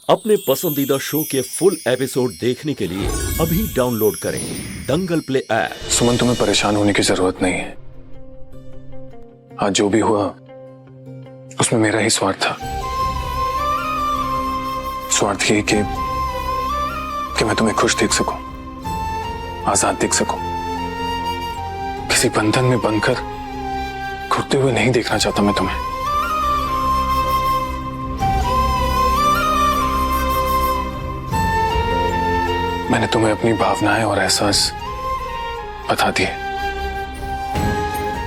अपने पसंदीदा शो के फुल एपिसोड देखने के लिए अभी डाउनलोड करें दंगल प्ले ऐप। सुमन, तुम्हें परेशान होने की जरूरत नहीं है। आज जो भी हुआ उसमें मेरा ही स्वार्थ था। स्वार्थ ये कि मैं तुम्हें खुश देख सकूं, आजाद देख सकूं। किसी बंधन में बंधकर घुटते हुए नहीं देखना चाहता मैं तुम्हें। मैंने तुम्हें अपनी भावनाएं और एहसास बता दिए।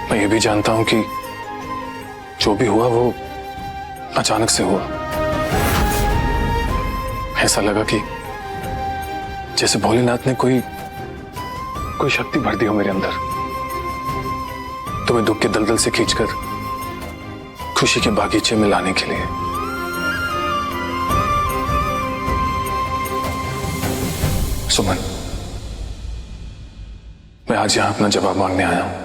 मैं ये भी जानता हूं कि जो भी हुआ वो अचानक से हुआ। ऐसा लगा कि जैसे भोलेनाथ ने कोई शक्ति भर दी हो मेरे अंदर, तुम्हें दुख के दलदल से खींचकर खुशी के बागीचे में लाने के लिए। सुमन, मैं आज यहां अपना जवाब मांगने आया हूं।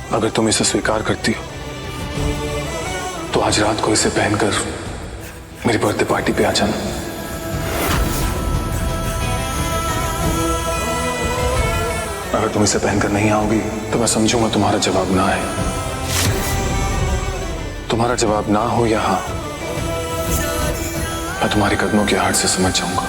अगर तुम इसे स्वीकार करती हो तो आज रात को इसे पहनकर मेरी बर्थडे पार्टी पे आ जाना। अगर तुम इसे पहनकर नहीं आओगी तो मैं समझूंगा तुम्हारा जवाब ना है। तुम्हारा जवाब ना हो या हाँ, मैं तुम्हारे कदमों की आहट से समझ जाऊंगा।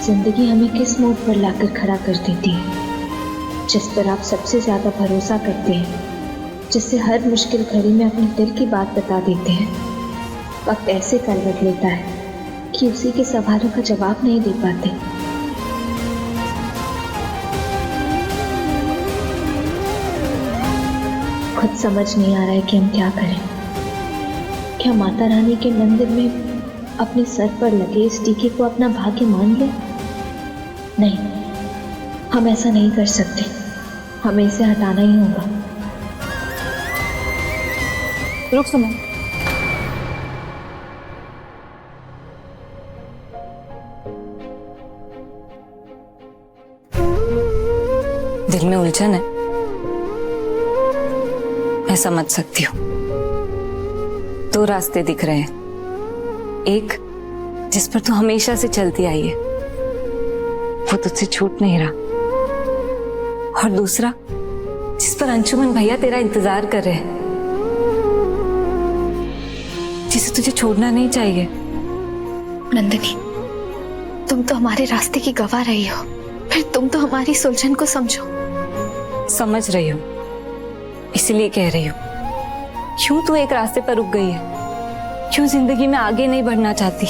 जिंदगी हमें किस मोड़ पर लाकर खड़ा कर देती है, जिस पर आप सबसे ज्यादा भरोसा करते हैं, जिससे हर मुश्किल घड़ी में अपने दिल की बात बता देते हैं। वक्त ऐसे करवट लेता है कि उसी के सवालों का जवाब नहीं दे पाते। खुद समझ नहीं आ रहा है कि हम क्या करें। क्या माता रानी के मंदिर में अपने सर पर लगे इस टीके को अपना भाग्य मान लें? नहीं, हम ऐसा नहीं कर सकते। हमें इसे हटाना ही होगा। रुक सुमन, दिल में उलझन है, मैं समझ सकती हूँ। दो रास्ते दिख रहे हैं, एक जिस पर तू हमेशा से चलती आई है, वो तुझसे छूट नहीं रहा, और दूसरा जिस पर अंशुमन भैया तेरा इंतजार कर रहे हैं, जिसे तुझे छोड़ना नहीं चाहिए। नंदिनी, तुम तो हमारे रास्ते की गवाह रही हो, फिर तुम तो हमारी सुलझन को समझो। समझ रही हूँ, इसलिए कह रही हूँ, क्यों तू एक रास्ते पर रुक गई है? क्यों जिंदगी में आगे नहीं बढ़ना चाहती?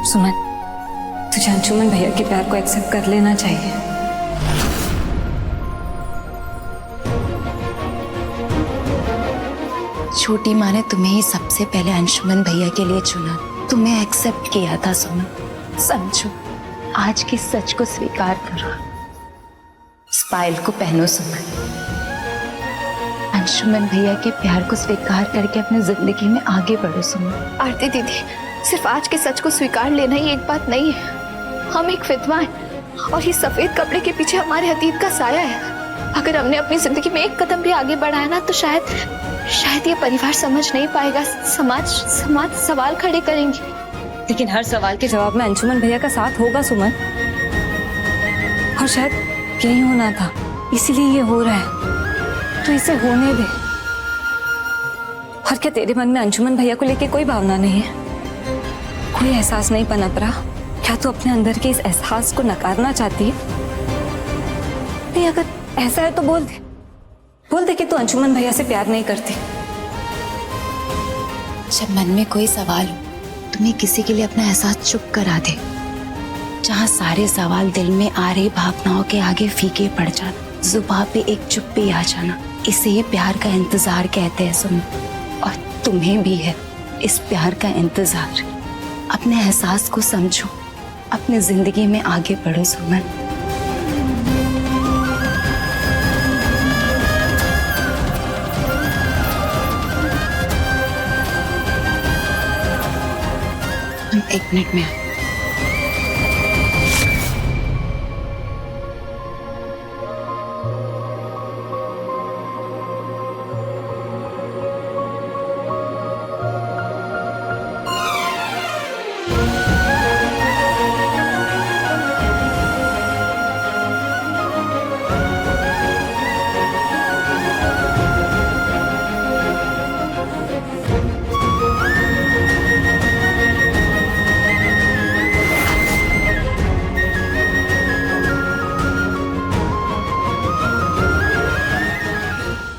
सुमन, तुझे अंशुमन भैया के प्यार को एक्सेप्ट कर लेना चाहिए। छोटी माँ ने तुम्हें ही सबसे पहले अंशुमन भैया के लिए चुना, तुम्हें एक्सेप्ट किया था। सुमन, समझो, आज के सच को स्वीकार करो। इस पायल को पहनो सुमन। अंशुमन भैया के प्यार को स्वीकार करके अपनी जिंदगी में आगे बढ़ो सुमन। आरती दीदी, सिर्फ आज के सच को स्वीकार लेना ही एक बात नहीं है। हम एक विधवा हैं और ये सफेद कपड़े के पीछे हमारे अतीत का साया है। अगर हमने अपनी जिंदगी में एक कदम भी आगे बढ़ाया ना तो शायद ये परिवार समझ नहीं पाएगा। समाज सवाल खड़े करेंगे। लेकिन हर सवाल के जवाब में अंशुमन भैया का साथ होगा सुमन, और शायद यही होना था, इसीलिए ये हो रहा है, तो इसे होने दे। और क्या तेरे मन में अंशुमन भैया को लेके कोई भावना नहीं है, कोई एहसास नहीं पनप रहा? क्या तू अपने अंदर के इस एहसास को नकारना चाहती है? नहीं, अगर ऐसा है तो बोल दे कि तू अंशुमन भैया से प्यार नहीं करती। जब मन में कोई सवाल हो तुम्हें किसी के लिए अपना एहसास चुप करा दे। जहाँ सारे सवाल दिल में आ रही भावनाओं के आगे फीके पड़ जाना, जुबान पे एक चुप्पी आ जाना, इसे ही प्यार का इंतजार कहते हैं सुन। और तुम्हें भी है इस प्यार का इंतजार। अपने एहसास को समझो, अपनी जिंदगी में आगे बढ़ो सुमन। हम 1 मिनट में आए।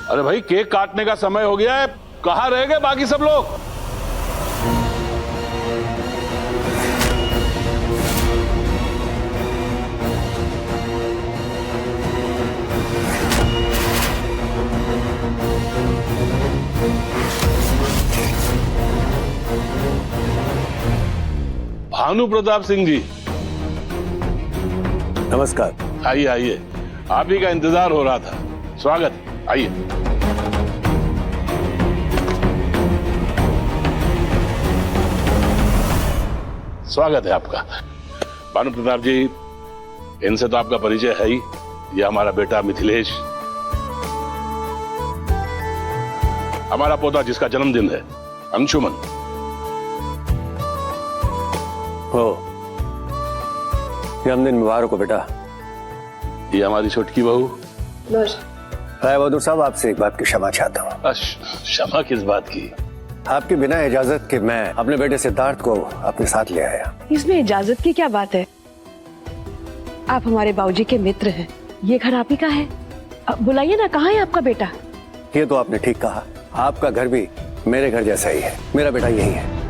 अरे भाई, केक काटने का समय हो गया है, कहाँ रह गए बाकी सब लोग? भानु प्रताप सिंह जी, नमस्कार। आइए आइए, आप ही का इंतजार हो रहा था। स्वागत, आइए। स्वागत है आपका। भानु प्रताप जी, इनसे तो आपका परिचय है ही। ये हमारा बेटा मिथिलेश, हमारा पोता जिसका जन्मदिन है अंशुमन। हो, जन्मदिन मुबारक हो बेटा। ये हमारी छोटकी बहू। बहादुर साहब, आपसे एक बात की क्षमा चाहता हूँ। क्षमा किस बात की? आपके बिना इजाजत के मैं अपने बेटे सिद्धार्थ को अपने साथ ले आया। इसमें इजाजत की क्या बात है? आप हमारे बाबूजी के मित्र हैं, ये घर आप ही का है। बुलाइए ना, कहाँ है आपका बेटा? ये तो आपने ठीक कहा, आपका घर भी मेरे घर जैसा ही है। मेरा बेटा यही है।